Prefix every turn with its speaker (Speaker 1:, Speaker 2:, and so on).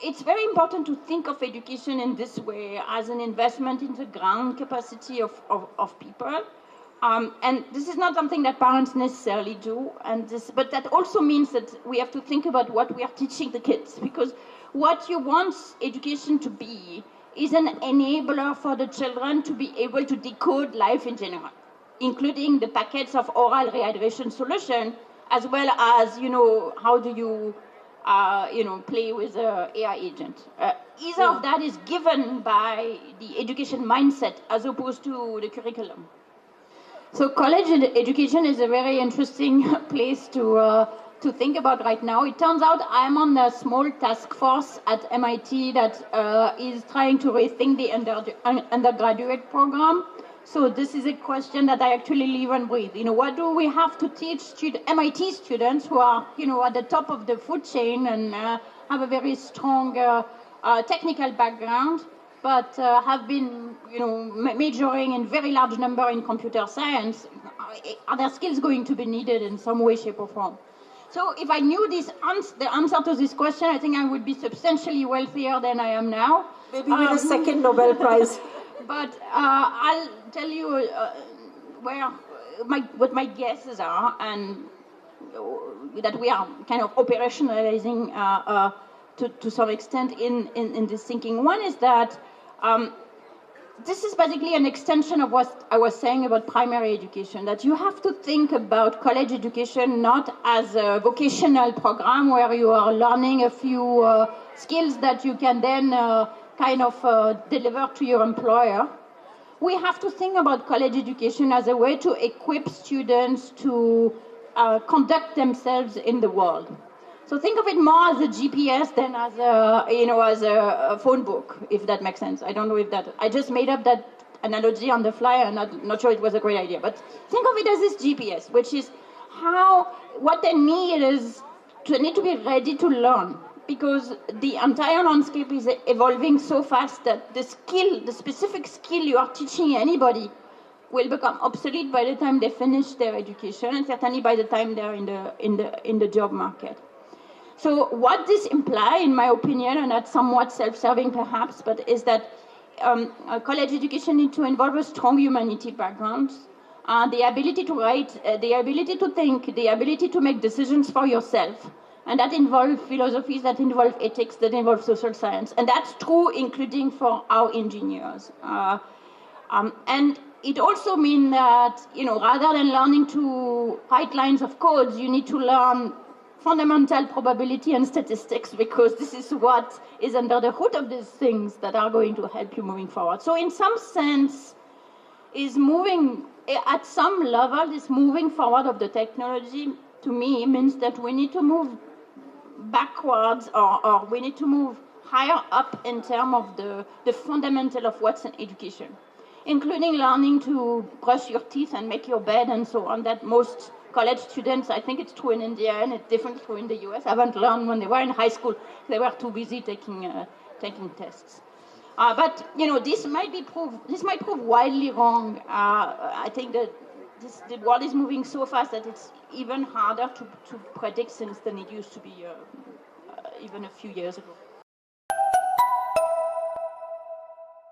Speaker 1: it's very important to think of education in this way as an investment in the ground capacity of people. And this is not something that parents necessarily do, but that also means that we have to think about what we are teaching the kids, because what you want education to be is an enabler for the children to be able to decode life in general, including the packets of oral rehydration solution, as well as, how do you, play with an AI agent. Either of that is given by the education mindset as opposed to the curriculum. So college education is a very interesting place to think about right now. It turns out I'm on a small task force at MIT that is trying to rethink the undergraduate program. So this is a question that I actually live and breathe. What do we have to teach MIT students who are, at the top of the food chain and have a very strong technical background, but have been, majoring in very large number in computer science? Are their skills going to be needed in some way, shape, or form? So if I knew the answer to this question, I think I would be substantially wealthier than I am now.
Speaker 2: Maybe win a second Nobel Prize.
Speaker 1: But I'll tell you what my guesses are, and that we are kind of operationalizing to some extent in this thinking. One is that this is basically an extension of what I was saying about primary education, that you have to think about college education not as a vocational program where you are learning a few skills that you can then deliver to your employer. We have to think about college education as a way to equip students to conduct themselves in the world. So think of it more as a GPS than as a phone book, if that makes sense. I don't know if that. I just made up that analogy on the fly, and I'm not sure it was a great idea. But think of it as this GPS, which is what they need is they need to be ready to learn, because the entire landscape is evolving so fast that the specific skill you are teaching anybody will become obsolete by the time they finish their education, and certainly by the time they're in the job market. So what this implies, in my opinion, and that's somewhat self-serving perhaps, but is that college education needs to involve a strong humanity background, the ability to write, the ability to think, the ability to make decisions for yourself. And that involves philosophies, that involve ethics, that involve social science. And that's true including for our engineers. And it also means that, rather than learning to write lines of codes, you need to learn fundamental probability and statistics, because this is what is under the hood of these things that are going to help you moving forward. So in some sense, at some level, this moving forward of the technology, to me, means that we need to move backwards, or we need to move higher up in terms of the fundamental of what's in education, including learning to brush your teeth and make your bed and so on, that most college students, I think it's true in India and it's different true in the US, haven't learned when they were in high school. They were too busy taking tests. But this might prove wildly wrong. I think that the world is moving so fast that it's even harder to predict things than it used to be even a few years ago.